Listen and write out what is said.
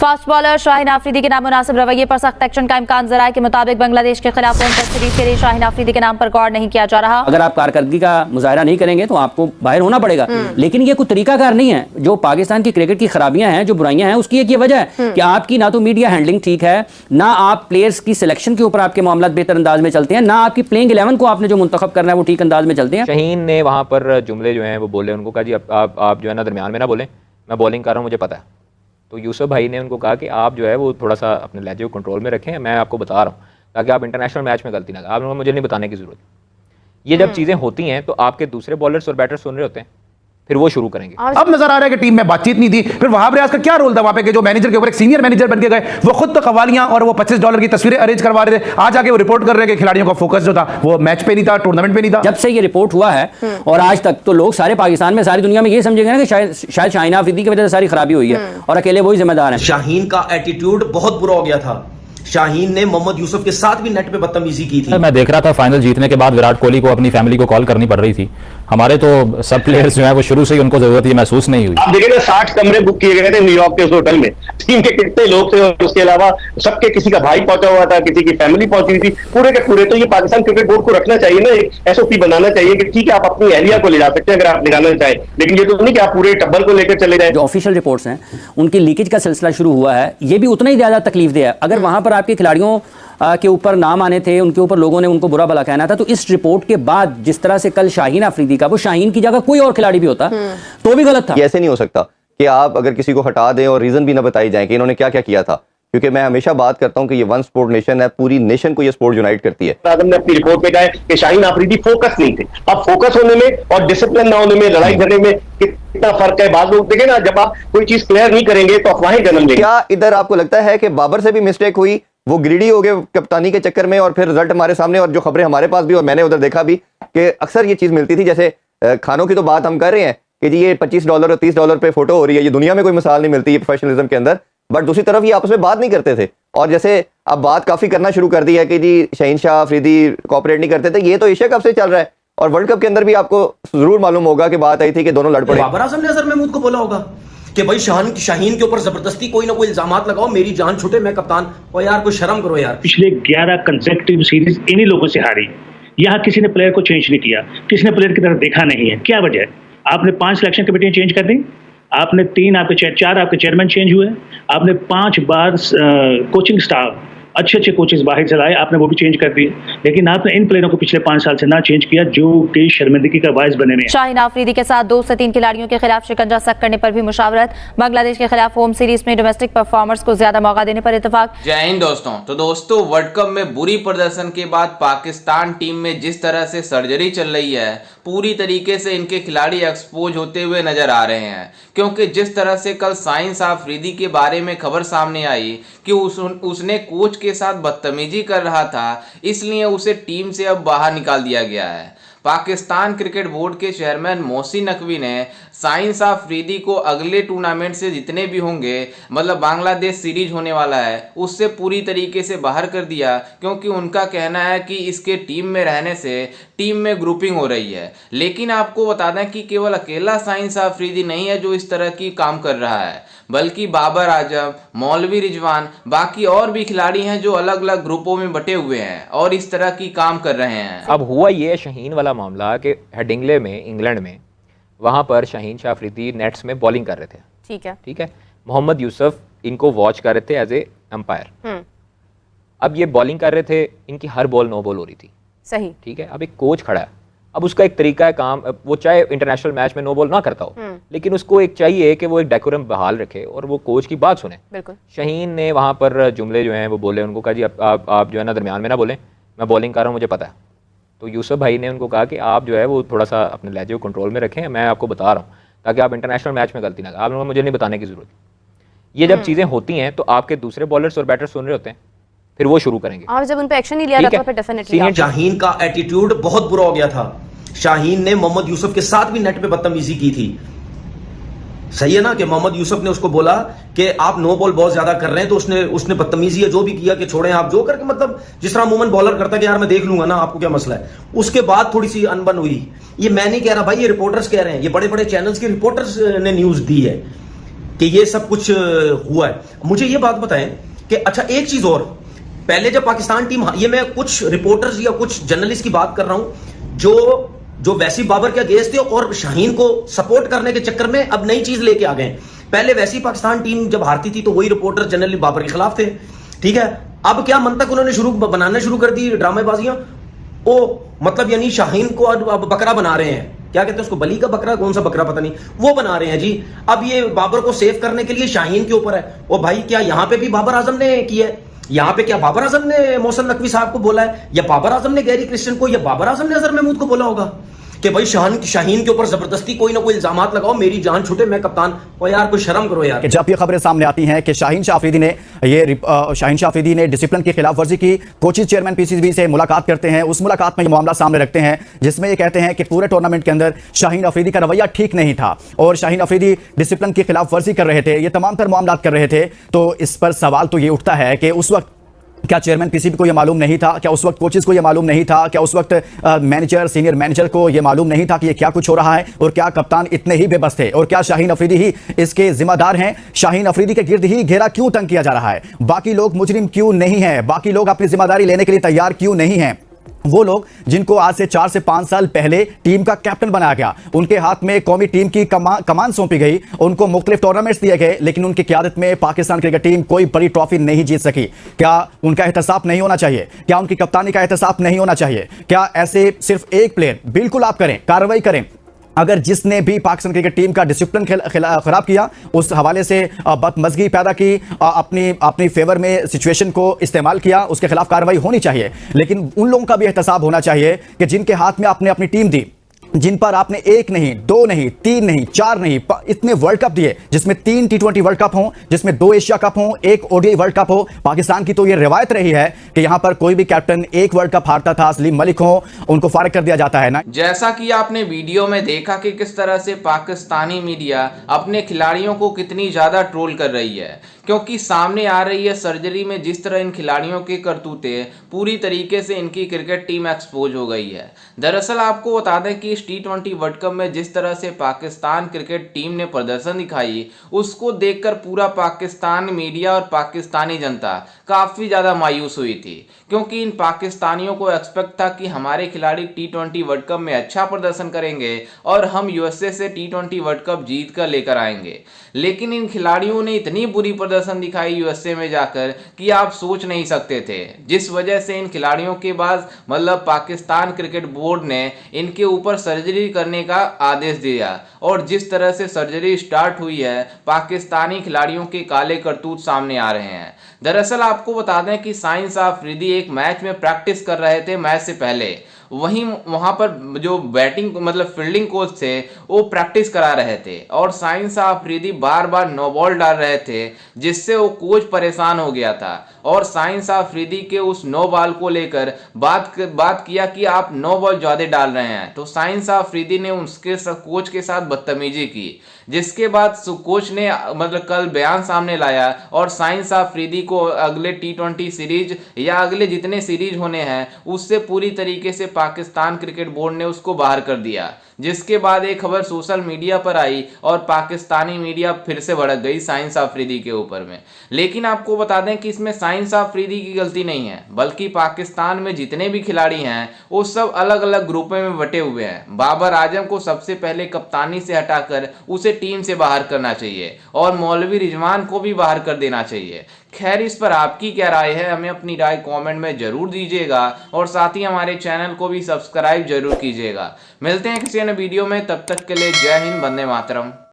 Fast bowler Shaheen Afridi के नामुनासिब रवैये पर सख्त एक्शन का इम्कान। जराये के मुताबिक बांग्लादेश के खिलाफ टेस्ट सीरीज के लिए शाहीन आफरीदी के नाम पर गौर नहीं किया जा रहा। अगर आप कारकर्दगी का मुजाहरा नहीं करेंगे तो आपको बाहर होना पड़ेगा, लेकिन ये कोई तरीकाकार नहीं है। जो पाकिस्तान की क्रिकेट की खराबियां हैं, जो बुराइयां हैं, उसकी एक ये वजह है कि आपकी ना तो मीडिया हैंडलिंग ठीक है, ना आप प्लेयर्स की सिलेक्शन के ऊपर आपके मामला बेहतर अंदाज में चलते हैं, ना आपकी प्लेइंग 11 को आपने जो मुंतखब करना है वो ठीक अंदाज में चलते हैं। शाहीन ने वहाँ पर जुमले जो हैं वो बोले, उनको कहा जी आप जो है ना दरमियान में ना बोलें, मैं बॉलिंग कर रहा हूँ, मुझे पता है। तो यूसुफ भाई ने उनको कहा कि आप जो है वो थोड़ा सा अपने लहजे को कंट्रोल में रखें, मैं आपको बता रहा हूँ, ताकि आप इंटरनेशनल मैच में गलती ना करें। आप मुझे नहीं बताने की ज़रूरत। ये जब चीज़ें होती हैं तो आपके दूसरे बॉलर्स और बैटर्स सुन रहे होते हैं, फिर वो शुरू करेंगे। अब नजर आ रहा है कि टीम में बातचीत नहीं थी। फिर वहाब रियाज का क्या रोल था वहां पे कि जो मैनेजर के ऊपर एक सीनियर मैनेजर बन के गए, वो खुद तो कवालियां और वो $25 की तस्वीरें अरेंज करवा रहे थे। आज आके वो रिपोर्ट कर रहे हैं कि खिलाड़ियों का फोकस जो था वो मैच पे नहीं था, टूर्नामेंट पे नहीं था। जब से ये रिपोर्ट हुआ है और आज तक तो लोग सारे पाकिस्तान में, सारी दुनिया में ये समझेंगे ना कि शायद शाहीन आफरीदी की वजह से सारी खराबी हुई है और अकेले वही जिम्मेदार है। शाहीन का एटीट्यूड बहुत बुरा हो गया था। शाहीन ने मोहम्मद यूसुफ के साथ भी नेट पे बदतमीजी की थी। मैं देख रहा था फाइनल जीतने के बाद विराट कोहली को अपनी फैमिली को कॉल करनी पड़ रही थी। हमारे तो सब प्लेयर्स जो है वो शुरू से ही उनको जरूरत ये महसूस नहीं हुई। आप देखें ना 60 कमरे बुक किए गए थे न्यूयॉर्क के उस होटल में। टीम के कितने लोग थे और उसके अलावा सबके किसी का भाई पहुंचा हुआ था, किसी की फैमिली पहुंची थी, पूरे के पूरे। तो ये पाकिस्तान क्रिकेट बोर्ड को रखना चाहिए ना, एक SOP बनाना चाहिए कि ठीक है आप अपनी एहलिया को ले जा सकते हैं अगर आप निकालना चाहें, लेकिन ये तो नहीं कि आप पूरे टब्बल को लेकर चले जाए। जो ऑफिशियल रिपोर्ट्स हैं उनकी लीकेज का सिलसिला शुरू हुआ है, ये भी उतना ही ज्यादा तकलीफ दे है। अगर वहां पर आपके खिलाड़ियों के ऊपर नाम आने थे, उनके ऊपर लोगों ने उनको बुरा भला कहना था, तो इस रिपोर्ट के बाद जिस तरह से कल शाहीन आफरीदी का, वो शाहीन की जगह कोई और खिलाड़ी भी होता तो भी गलत था। ऐसे नहीं हो सकता कि आप अगर किसी को हटा दें और रीजन भी ना बताई जाए कि इन्होंने क्या क्या किया था, क्योंकि मैं हमेशा बात करता हूं कि ये वन स्पोर्ट नेशन है, पूरी नेशन को ये स्पोर्ट यूनाइट करती है। आदम ने अपनी रिपोर्ट में कहा है कि शाहीन आफरीदी फोकस नहीं थे। अब फोकस होने में और डिसिप्लिन ना होने में, लड़ाई झगड़े में कितना फर्क है। बाद लोग देखें ना, जब आप कोई चीज क्लियर नहीं करेंगे तो अफवाहें जन्म लेंगे। क्या इधर आपको लगता है कि बाबर से भी मिस्टेक हुई, वो ग्रीडी हो गए कप्तानी के चक्कर में और फिर रिजल्ट हमारे सामने, और जो खबरें हमारे पास भी और मैंने उधर देखा भी कि अक्सर ये चीज मिलती थी। जैसे खानों की तो बात हम कर रहे हैं कि जी ये $25 और $30 पे फोटो हो रही है, ये दुनिया में कोई मिसाल नहीं मिलती है प्रोफेशनलिज्म के अंदर, बट दूसरी तरफ ये आपस में बात नहीं करते थे। और जैसे अब बात काफी करना शुरू कर दी है कि जी शाहीन शाह आफरीदी कोऑपरेट नहीं करते थे, ये तो एशिया कप से चल रहा है और वर्ल्ड कप के अंदर भी आपको जरूर मालूम होगा कि बात आई थी कि दोनों लड़ पड़े। बाबर आजम ने अजहर महमूद को बोला होगा कि भाई शाहीन के ऊपर जबरदस्ती कोई ना कोई इल्जामात लगाओ, मेरी जान छूटे, मैं कप्तान। और यार कोई शर्म करो यार। पिछले 11 कंसेक्यूटिव सीरीज इन्हीं लोगों से हारी। यहाँ किसी ने प्लेयर को चेंज नहीं किया, किसी ने प्लेयर की तरफ देखा नहीं है। क्या वजह है? आपने 5 सिलेक्शन कमेटियां चेंज कर दी, आपने 4 आपके चेयरमैन चेंज हुए, आपने 5 बार कोचिंग स्टाफ अच्छे कोचेस बाहर से लाए, आपने वो भी चेंज कर दिए, लेकिन आपने इन प्लेयरों को पिछले 5 साल से ना चेंज किया, जो कि शर्मिंदगी का बायस बने हुए। शाहीन आफरीदी के साथ 2 से 3 खिलाड़ियों के खिलाफ शिकंजा सख्त करने पर भी मुशावरत। बांग्लादेश के खिलाफ होम सीरीज में डोमेस्टिक परफॉर्मर्स को ज्यादा मौका देने पर इत्तेफाक। जय हिंद दोस्तों। तो दोस्तों, वर्ल्ड कप में बुरी प्रदर्शन के बाद पाकिस्तान टीम में जिस तरह से सर्जरी चल रही है, पूरी तरीके से इनके खिलाड़ी एक्सपोज होते हुए नजर आ रहे हैं। क्योंकि जिस तरह से कल शाहीन आफरीदी के बारे में खबर सामने आई कि उसने कोच के साथ बदतमीजी कर रहा था, इसलिए उसे टीम से अब बाहर निकाल दिया गया है। पाकिस्तान क्रिकेट बोर्ड के चेयरमैन मोहसिन नकवी ने शाहीन आफरीदी को अगले टूर्नामेंट से जितने भी होंगे, मतलब बांग्लादेश सीरीज होने वाला है, उससे पूरी तरीके से बाहर कर दिया, क्योंकि उनका कहना है कि इसके टीम में रहने से टीम में ग्रुपिंग हो रही है। लेकिन आपको बता दें कि केवल अकेला शाहीन आफरीदी नहीं है जो इस तरह की काम कर रहा है, बल्कि बाबर आजम, मौलवी रिजवान, बाकी और भी खिलाड़ी हैं जो अलग अलग ग्रुपों में बटे हुए हैं और इस तरह की काम कर रहे हैं। अब हुआ ये शाहीन वाला मामला कि हेडिंग्ले में, इंग्लैंड में, वहाँ पर शाहीन शाह आफरीदी नेट्स में बॉलिंग कर रहे थे। ठीक है। मोहम्मद यूसुफ इनको वॉच कर रहे थे एज ए एम्पायर। अब ये बॉलिंग कर रहे थे, इनकी हर बॉल नो बॉल हो रही थी। सही। ठीक है। अब एक कोच खड़ा है, अब उसका एक तरीका है काम, वो चाहे इंटरनेशनल मैच में नो बॉल ना करता हो, लेकिन उसको एक चाहिए कि वो एक डेकोरम बहाल रखे और वो कोच की बात सुने। बिल्कुल। शाहीन ने वहाँ पर जुमले जो हैं वो बोले, उनको कहा जी आप जो है ना दरमियान में ना बोलें, मैं बॉलिंग कर रहा हूँ, मुझे पता है। तो यूसुफ भाई ने उनको कहा कि आप जो है वो थोड़ा सा अपने लहजे को कंट्रोल में रखें, मैं आपको बता रहा हूँ, ताकि आप इंटरनेशनल मैच में गलती ना करें। आप मुझे नहीं बताने की ज़रूरत। ये जब चीज़ें होती हैं तो आपके दूसरे बॉलर्स और बैटर्स सुन रहे होते हैं, फिर वो शुरू करेंगे। और जब उन पे एक्शन नहीं लिया जाता फिर डेफिनेटली। शाहीन का एटीट्यूड बहुत बुरा हो गया था। शाहीन ने मोहम्मद यूसुफ के साथ भी नेट पे बदतमीजी की थी। सही है ना कि मोहम्मद यूसुफ ने उसको बोला कि आप नो बॉल बहुत ज्यादा कर रहे हैं, तो उसने बदतमीजी है जो भी किया कि छोड़ें आप, जो करके मतलब जिस तरह अमूमन बॉलर करता है कि यार मैं देख लूंगा ना, आपको क्या मसला है। उसके बाद थोड़ी सी अनबन हुई। ये मैं नहीं कह रहा भाई, ये रिपोर्टर्स कह रहे हैं, ये बड़े बड़े चैनल्स के रिपोर्टर्स ने न्यूज दी है कि ये सब कुछ हुआ है। मुझे ये बात बताएं कि अच्छा एक चीज और, पहले जब पाकिस्तान टीम, ये मैं कुछ रिपोर्टर्स या कुछ जर्नलिस्ट की बात कर रहा हूं जो वैसी बाबर के अगेंस्ट थे और शाहीन को सपोर्ट करने के चक्कर में अब नई चीज लेके आ गए। पहले वैसी पाकिस्तान टीम जब हारती थी तो वही रिपोर्टर जनरली बाबर के खिलाफ थे, ठीक है। अब क्या मंतक उन्होंने बनाना शुरू कर दी, ड्रामेबाजियां। ओ मतलब यानी शाहीन को अब बकरा बना रहे हैं, क्या कहते हैं उसको, बली का बकरा, कौन सा बकरा पता नहीं, वो बना रहे हैं जी। अब ये बाबर को सेव करने के लिए शाहीन के ऊपर है। ओ भाई, क्या यहां पे भी बाबर आजम ने किया है? यहां पे क्या बाबर आजम ने मोहसिन नकवी साहब को बोला है, या बाबर आजम ने गैरी क्रिश्चियन को, या बाबर आजम ने अजहर महमूद को बोला होगा कि भाई शाहीन के ऊपर जबरदस्ती कोई ना कोई इल्जामात लगाओ, मेरी जान छूटे, मैं कप्तान। और यार कोई शर्म करो यार। जब ये खबरें सामने आती हैं कि शाहीन शाह अफरीदी ने डिसिप्लिन की खिलाफ वर्जी की, कोचिंग चेयरमैन पीसीबी से मुलाकात करते हैं, उस मुलाकात में ये मामला सामने रखते हैं जिसमें ये कहते हैं कि पूरे टूर्नामेंट के अंदर शाहीन अफरीदी का रवैया ठीक नहीं था और शाहीन अफरीदी डिसिप्लिन की खिलाफ वर्जी कर रहे थे, ये तमाम तर मामला कर रहे थे। तो इस पर सवाल तो ये उठता है कि उस वक्त क्या चेयरमैन पीसीबी को यह मालूम नहीं था? क्या उस वक्त कोचेस को यह मालूम नहीं था? क्या उस वक्त मैनेजर, सीनियर मैनेजर को यह मालूम नहीं था कि यह क्या कुछ हो रहा है? और क्या कप्तान इतने ही बेबस थे? और क्या शाहीन अफरीदी ही इसके जिम्मेदार हैं? शाहीन अफरीदी के गिर्द ही घेरा क्यों तंग किया जा रहा है? बाकी लोग मुजरिम क्यों नहीं है? बाकी लोग अपनी जिम्मेदारी लेने के लिए तैयार क्यों नहीं है? वो लोग जिनको आज से 4 से 5 साल पहले टीम का कैप्टन बनाया गया, उनके हाथ में कौमी टीम की कमान सौंपी गई, उनको मुख्तलिफ टूर्नामेंट्स दिए गए, लेकिन उनकी क़यादत में पाकिस्तान क्रिकेट टीम कोई बड़ी ट्रॉफी नहीं जीत सकी। क्या उनका एहतसाब नहीं होना चाहिए? क्या उनकी कप्तानी का एहतसाब नहीं होना चाहिए? क्या ऐसे सिर्फ एक प्लेयर, बिल्कुल आप करें, कार्रवाई करें, अगर जिसने भी पाकिस्तान क्रिकेट टीम का डिसिप्लिन खराब किया, उस हवाले से बदमज़गी पैदा की, अपनी फेवर में सिचुएशन को इस्तेमाल किया, उसके खिलाफ कार्रवाई होनी चाहिए। लेकिन उन लोगों का भी एहतसाब होना चाहिए कि जिनके हाथ में आपने अपनी टीम दी, जिन पर आपने 1 नहीं, 2 नहीं, 3 नहीं, 4 नहीं, इतने वर्ल्ड कप दिए, जिसमें 3 T20 वर्ल्ड कप हों, जिसमें 2 एशिया कप हों, 1 ODI वर्ल्ड कप हो। पाकिस्तान की तो ये रिवायत रही है कि यहां पर कोई भी कैप्टन 1 वर्ल्ड कप हारता था, सलीम मलिक हो, उनको फारिग कर दिया जाता है ना। जैसा कि आपने वीडियो में देखा कि किस तरह से पाकिस्तानी मीडिया अपने खिलाड़ियों को कितनी ज्यादा ट्रोल कर रही है, क्योंकि सामने आ रही है सर्जरी में जिस तरह इन खिलाड़ियों के करतूते पूरी तरीके से इनकी क्रिकेट टीम एक्सपोज हो गई है। दरअसल आपको बता दें कि इस T20 वर्ल्ड कप में जिस तरह से पाकिस्तान क्रिकेट टीम ने प्रदर्शन दिखाई, उसको देखकर पूरा पाकिस्तान मीडिया और पाकिस्तानी जनता काफ़ी ज़्यादा मायूस हुई थी, क्योंकि इन पाकिस्तानियों को एक्सपेक्ट था कि हमारे खिलाड़ी T20 वर्ल्ड कप में अच्छा प्रदर्शन करेंगे और हम USA से T20 वर्ल्ड कप जीत कर लेकर आएंगे। लेकिन इन खिलाड़ियों ने इतनी बुरी प्रदर्शन दिखाई USA में जाकर कि आप सोच नहीं सकते थे, जिस वजह से इन खिलाड़ियों के बाद मतलब पाकिस्तान क्रिकेट बोर्ड ने इनके ऊपर सर्जरी करने का आदेश दिया। और जिस तरह से सर्जरी स्टार्ट हुई है, पाकिस्तानी खिलाड़ियों के काले करतूत सामने आ रहे हैं। दरअसल आपको बता दें कि शाहीन शाह अफरीदी एक मैच में प्रैक्टिस कर रहे थे मैच से पहले, वहीं वहां पर जो बैटिंग मतलब फील्डिंग कोच थे वो प्रैक्टिस करा रहे थे और शाहीन शाह अफरीदी बार बार नो बॉल डाल रहे थे, जिससे वो कोच परेशान हो गया था और शाहीन शाह अफरीदी के उस नो बॉल को लेकर बात किया कि आप नो बॉल ज़्यादा डाल रहे हैं। तो शाहीन शाह अफरीदी ने उसके कोच के साथ बदतमीजी की, जिसके बाद कोच ने मतलब कल बयान सामने लाया और शाहीन शाह अफरीदी को अगले T20 सीरीज या अगले जितने सीरीज होने हैं उससे पूरी तरीके से पाकिस्तान क्रिकेट बोर्ड ने उसको बाहर कर दिया। जिसके बाद एक खबर सोशल मीडिया पर आई और पाकिस्तानी मीडिया फिर से भड़क गई शाहीन शाह अफरीदी के ऊपर में। लेकिन आपको बता दें कि इसमें शाहीन शाह अफरीदी की गलती नहीं है, बल्कि पाकिस्तान में जितने भी खिलाड़ी हैं वो सब अलग अलग ग्रुपों में बटे हुए हैं। बाबर आजम को सबसे पहले कप्तानी से हटाकर उसे टीम से बाहर करना चाहिए और मौलवी रिजवान को भी बाहर कर देना चाहिए। खैर, इस पर आपकी क्या राय है, हमें अपनी राय कमेंट में जरूर दीजिएगा और साथ ही हमारे चैनल को भी सब्सक्राइब जरूर कीजिएगा। मिलते हैं किसी अन्य वीडियो में, तब तक के लिए जय हिंद, वंदे मातरम।